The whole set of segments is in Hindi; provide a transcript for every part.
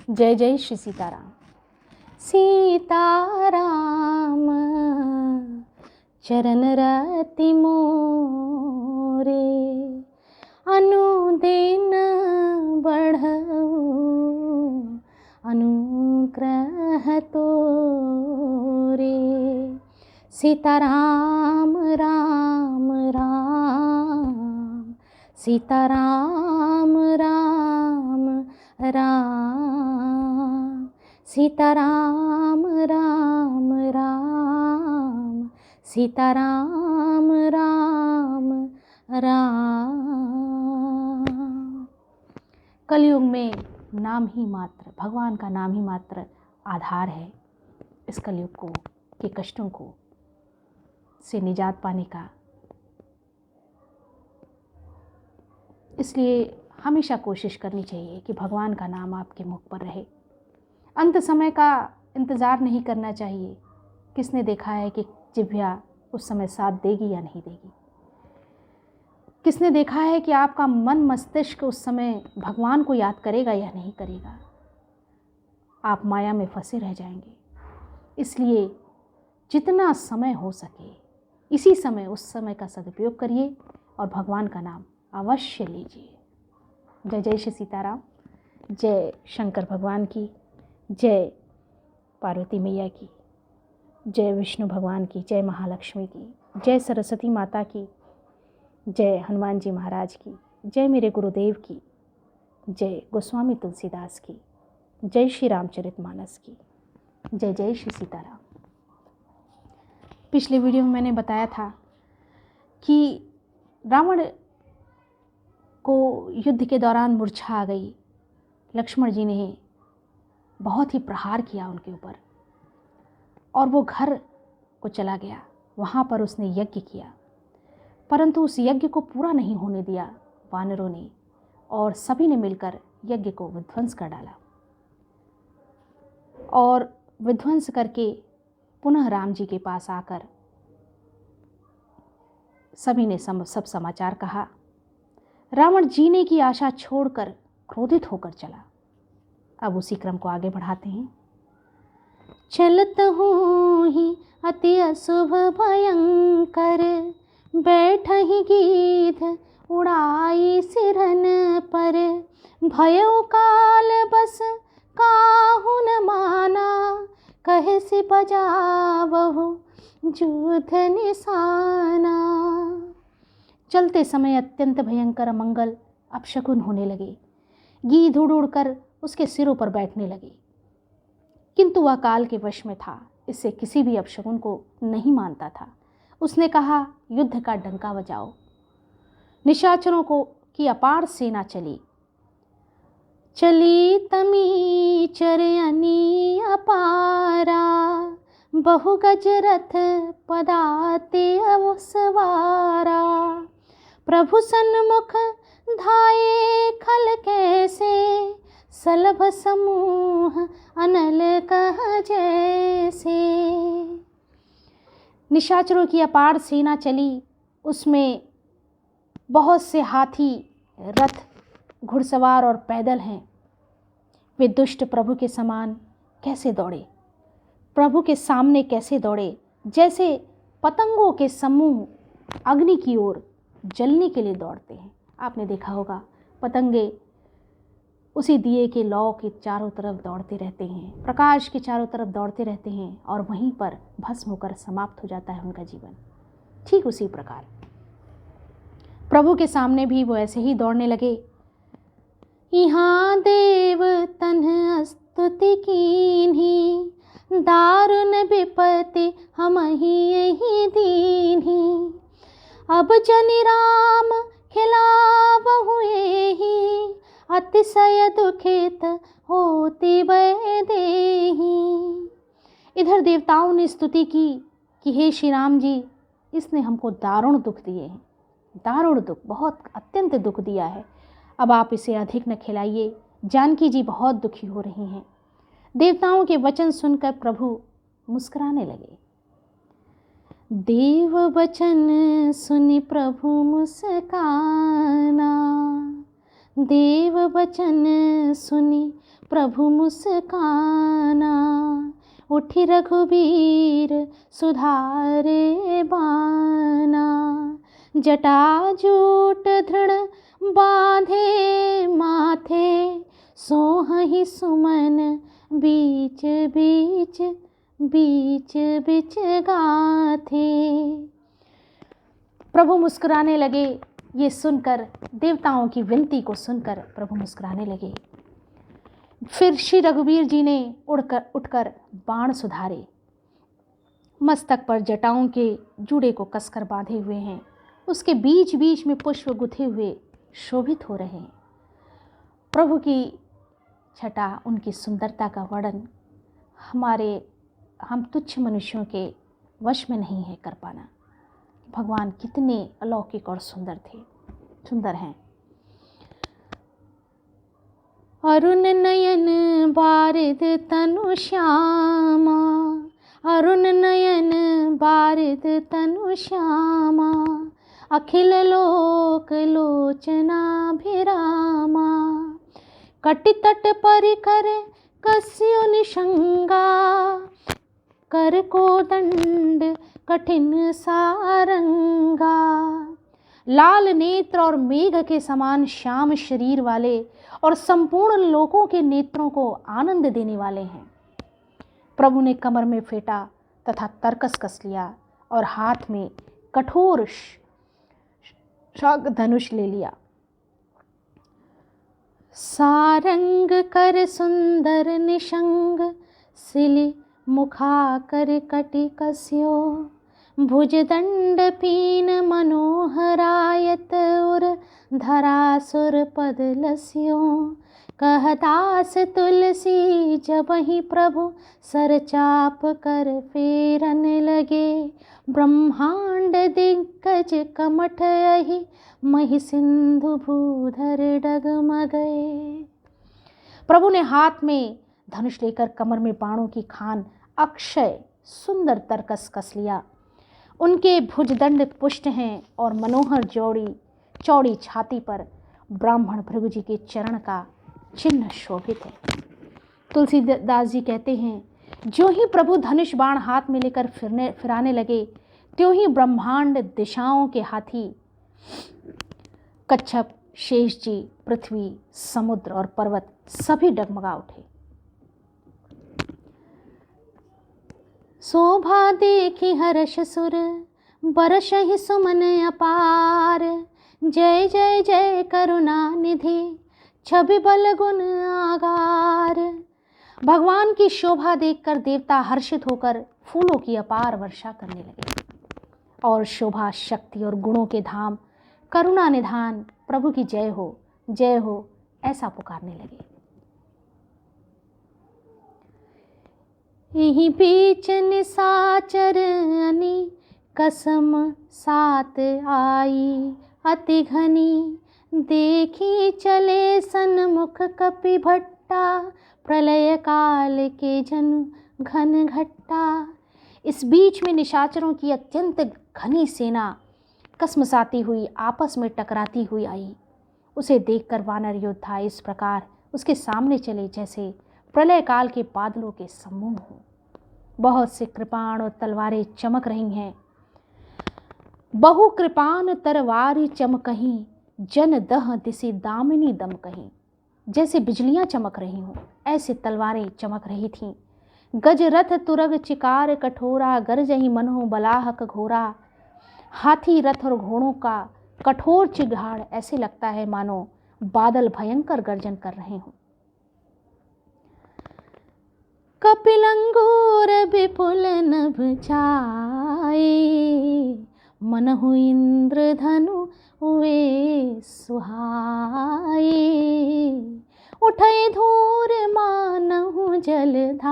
जय जय श्री सीताराम। सीताराम चरण रति मोरे, अनुदिन बढ़ऊ अनुग्रह तोरे। सीताराम राम राम, सीताराम राम राम, सीताराम राम राम, सीताराम राम राम। कलयुग में नाम ही मात्र, भगवान का नाम ही मात्र आधार है इस कलयुग को के कष्टों को से निजात पाने का। इसलिए हमेशा कोशिश करनी चाहिए कि भगवान का नाम आपके मुख पर रहे। अंत समय का इंतज़ार नहीं करना चाहिए। किसने देखा है कि जिह्वा उस समय साथ देगी या नहीं देगी? किसने देखा है कि आपका मन मस्तिष्क उस समय भगवान को याद करेगा या नहीं करेगा? आप माया में फंसे रह जाएंगे। इसलिए जितना समय हो सके इसी समय, उस समय का सदुपयोग करिए और भगवान का नाम अवश्य लीजिए। जय जय श्री सीताराम। जय शंकर भगवान की, जय पार्वती मैया की, जय विष्णु भगवान की, जय महालक्ष्मी की, जय सरस्वती माता की, जय हनुमान जी महाराज की, जय मेरे गुरुदेव की, जय गोस्वामी तुलसीदास की, जय श्री रामचरितमानस की। जय जय श्री सीताराम। पिछले वीडियो में मैंने बताया था कि रावण को युद्ध के दौरान मूर्छा आ गई। लक्ष्मण जी ने बहुत ही प्रहार किया उनके ऊपर और वो घर को चला गया। वहाँ पर उसने यज्ञ किया, परंतु उस यज्ञ को पूरा नहीं होने दिया वानरों ने, और सभी ने मिलकर यज्ञ को विध्वंस कर डाला। और विध्वंस करके पुनः राम जी के पास आकर सभी ने सब समाचार कहा। रावण जीने की आशा छोड़कर क्रोधित होकर चला। अब उसी क्रम को आगे बढ़ाते हैं। चलत हूँ ही अति अशुभ भयंकर, बैठहि गीध उड़ाई सिरन पर, भयो काल बस काहू न माना, कहे से बजावहु युद्ध निशाना। चलते समय अत्यंत भयंकर अमंगल अपशकुन होने लगे। गीध उड़ उड़कर उसके सिरों पर बैठने लगे, किंतु वह काल के वश में था, इससे किसी भी अपशकुन को नहीं मानता था। उसने कहा, युद्ध का डंका बजाओ। निशाचरों को की अपार सेना चली। चली तमी चरयनी अपारा, बहु गज रथ पदाते अवसवारा। प्रभु सन्मुख धाये खल कैसे, सलभ समूह अनल कह जैसे। निशाचरों की अपार सेना चली। उसमें बहुत से हाथी, रथ, घुड़सवार और पैदल हैं। वे दुष्ट प्रभु के समान कैसे दौड़े, प्रभु के सामने कैसे दौड़े, जैसे पतंगों के समूह अग्नि की ओर जलने के लिए दौड़ते हैं। आपने देखा होगा, पतंगे उसी दिए के लौ के चारों तरफ दौड़ते रहते हैं, प्रकाश के चारों तरफ दौड़ते रहते हैं और वहीं पर भस्म होकर समाप्त हो जाता है उनका जीवन। ठीक उसी प्रकार प्रभु के सामने भी वो ऐसे ही दौड़ने लगे। यहाँ देव तन्ह स्तुति कीन्ही, दारुण विपत्ति हमहि यही दीन्ही। अब जनि राम खिलावहु एहि, अतिशय दुखित होति वै देहि। इधर देवताओं ने स्तुति की कि हे श्री राम जी, इसने हमको दारुण दुख दिए हैं, दारुण दुख, बहुत अत्यंत दुख दिया है। अब आप इसे अधिक न खिलाइए। जानकी जी बहुत दुखी हो रही हैं। देवताओं के वचन सुनकर प्रभु मुस्कुराने लगे। देव वचन सुनि प्रभु मुस्काना, देव वचन सुनी प्रभु मुस्काना, उठी रघुबीर सुधारे बाना, जटाजूट दृढ़ बांधे माथे, सोहहि सुमन बीच बीच बीच बीच गाथे। प्रभु मुस्कुराने लगे। ये सुनकर, देवताओं की विनती को सुनकर प्रभु मुस्कुराने लगे। फिर श्री रघुवीर जी ने उठकर बाण सुधारे। मस्तक पर जटाओं के जूड़े को कसकर बांधे हुए हैं। उसके बीच बीच में पुष्प गुथे हुए शोभित हो रहे हैं। प्रभु की छटा, उनकी सुंदरता का वर्णन हम तुच्छ मनुष्यों के वश में नहीं है कर पाना। भगवान कितने अलौकिक और सुंदर हैं। अरुण नयन बारिद तनु श्यामा, अरुण नयन बारिद तनु श्यामा, अखिल लोक लोचनाभिरामा, कटि तट परिकर कस्यो निशंगा, कर को दंड कठिन सारंगा। लाल नेत्र और मेघ के समान श्याम शरीर वाले और संपूर्ण लोकों के नेत्रों को आनंद देने वाले हैं। प्रभु ने कमर में फेंटा तथा तरकस कस लिया और हाथ में कठोर शाग धनुष ले लिया। सारंग कर सुंदर निशंग, सिली मुखा कर कटि कस्यो, भुज दंड पीन मनोहरायत उर धरासुर पद लस्यो। कहदास तुलसी जबहि प्रभु सरचाप कर फेरन लगे, ब्रह्मांड दिग्गज कमठ यही महि सिंधु भूधर डगमगए। प्रभु ने हाथ में धनुष लेकर कमर में बाणों की खान अक्षय सुंदर तरकस कस लिया। उनके भुजदंड पुष्ट हैं और मनोहर चौड़ी छाती पर ब्राह्मण भृगु जी के चरण का चिन्ह शोभित है। तुलसीदास जी कहते हैं, जो ही प्रभु धनुष बाण हाथ में लेकर फिराने लगे, त्यों ही ब्रह्मांड, दिशाओं के हाथी, कच्छप, शेष जी, पृथ्वी, समुद्र और पर्वत सभी डगमगा उठे। शोभा देखी हर्ष सुर, बरसहि सुमन अपार, जय जय जय करुणा निधि, छवि बल गुण आगार। भगवान की शोभा देखकर देवता हर्षित होकर फूलों की अपार वर्षा करने लगे और शोभा, शक्ति और गुणों के धाम, करुणा निधान प्रभु की जय हो ऐसा पुकारने लगे। यही बीच निशाचर अनि, कसम सात आई अति घनी, देखी चले सन्मुख कपि भट्टा, प्रलय काल के जन घन घट्टा। इस बीच में निशाचरों की अत्यंत घनी सेना कसमसाती हुई आपस में टकराती हुई आई। उसे देखकर वानर योद्धा इस प्रकार उसके सामने चले जैसे प्रलय काल के बादलों के समूह हों। बहुत से कृपाण और तलवारें चमक रही हैं। बहु कृपान तरवारी चमकहीं, जन दह दिसी दामिनी दम कहीं। जैसे बिजलियां चमक रही हों ऐसे तलवारें चमक रही थीं। गज रथ तुरग चिकार कठोरा, गरजही मनहु बलाहक घोरा। हाथी, रथ और घोड़ों का कठोर चिघाड़ ऐसे लगता है मानो बादल भयंकर गर्जन कर रहे हों। कपिलंगूर विपुल नभ छाए, मनहु इंद्रधनु वे सुहाए। उठै धूर मानहु जलधारा,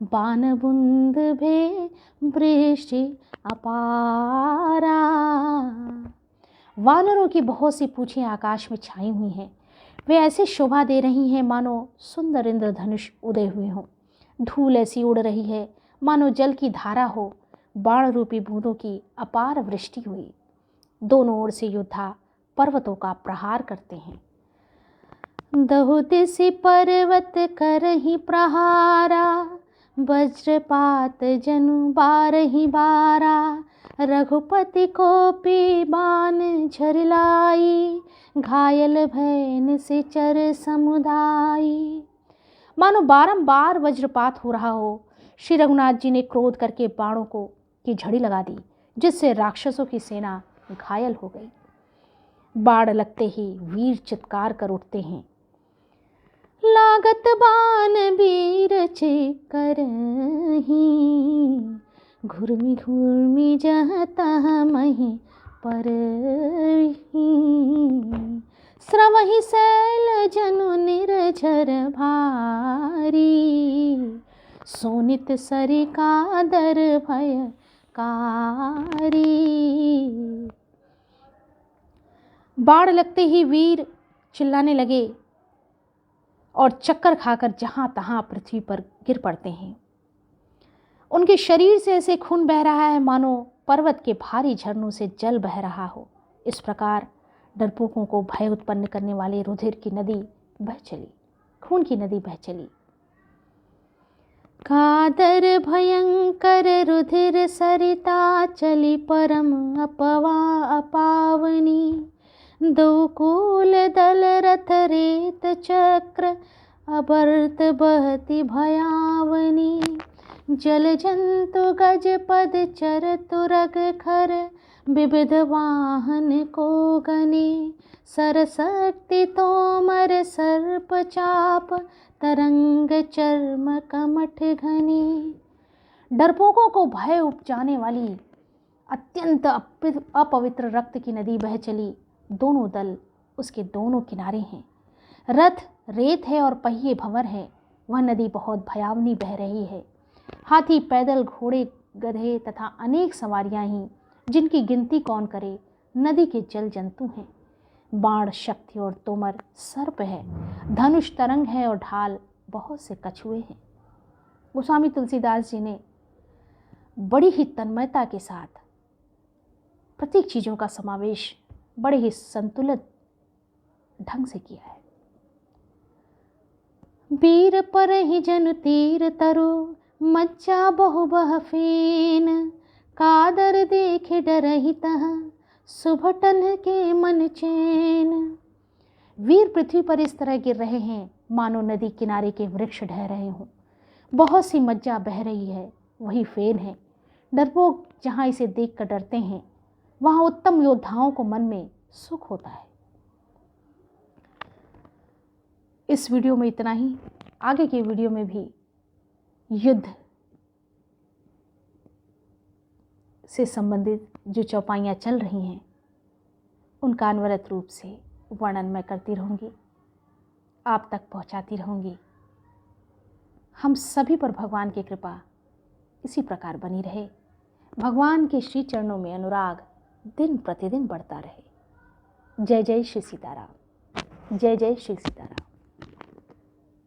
बान बुंद भे वृष्टि अपारा। वानरों की बहुत सी पूंछें आकाश में छाई हुई हैं। वे ऐसे शोभा दे रही हैं मानो सुंदर इंद्रधनुष उदय हुए हों। धूल ऐसी उड़ रही है मानो जल की धारा हो। बाण रूपी बूंदों की अपार वृष्टि हुई। दोनों ओर से योद्धा पर्वतों का प्रहार करते हैं। दहु दिसि पर्वत करहि प्रहारा, वज्रपात जनु बारहि बारा। रघुपति कोपी बाण झरलाई, घायल भैन से चर समुदाई। मानो बारंबार वज्रपात हो रहा हो। श्री रघुनाथ जी ने क्रोध करके बाणों को की झड़ी लगा दी, जिससे राक्षसों की सेना घायल हो गई। बाण लगते ही वीर चित्कार कर उठते हैं। लागत बाण वीर करही, घुर्मी घुर्मी जह तह मही परही। स्रवहि शैल जनु निर्झर भारी, सोनित सरिका दर भय कारी। बाण लगते ही वीर चिल्लाने लगे और चक्कर खाकर जहाँ तहाँ पृथ्वी पर गिर पड़ते हैं। उनके शरीर से ऐसे खून बह रहा है मानो पर्वत के भारी झरनों से जल बह रहा हो। इस प्रकार डरपोकों को भय उत्पन्न करने वाले रुधिर की नदी बह चली, खून की नदी बह चली। कादर भयंकर रुधिर सरिता, चली परम अपावनी। दो कूल दल रथ रेत चक्र, अबर्त बहती भयावनी। जल जंतु गज पद चर तुरग खर, विविध वाहन को गने। सरशक्ति तोमर सर्प चाप, तरंग चर्म कमठ घने। डरपोकों को भय उपजाने वाली अत्यंत अपवित्र रक्त की नदी बह चली। दोनों दल उसके दोनों किनारे हैं। रथ रेत है और पहिए भंवर है। वह नदी बहुत भयावनी बह रही है। हाथी, पैदल, घोड़े, गधे तथा अनेक सवारियां ही, जिनकी गिनती कौन करे, नदी के जल जंतु हैं। बाण शक्ति और तोमर सर्प है। धनुष तरंग है और ढाल बहुत से कछुए हैं। गोस्वामी तुलसीदास जी ने बड़ी ही तन्मयता के साथ प्रत्येक चीज़ों का समावेश बड़े ही संतुलित ढंग से किया है। वीर पर ही जन तीर तरु, मज्जा बहु बह फेन। कादर देखे डरहि तह, सुभटन के मन चैन। वीर पृथ्वी पर इस तरह गिर रहे हैं मानो नदी किनारे के वृक्ष ढह रहे हों। बहुत सी मज्जा बह रही है, वही फेन है। डरपोक जहाँ इसे देख कर डरते हैं, वहाँ उत्तम योद्धाओं को मन में सुख होता है। इस वीडियो में इतना ही। आगे के वीडियो में भी युद्ध से संबंधित जो चौपाइयाँ चल रही हैं, उनका अनवरत रूप से वर्णन मैं करती रहूँगी, आप तक पहुँचाती रहूँगी। हम सभी पर भगवान की कृपा इसी प्रकार बनी रहे। भगवान के श्री चरणों में अनुराग दिन प्रतिदिन बढ़ता रहे। जय जय श्री सीताराम। जय जय श्री सीताराम।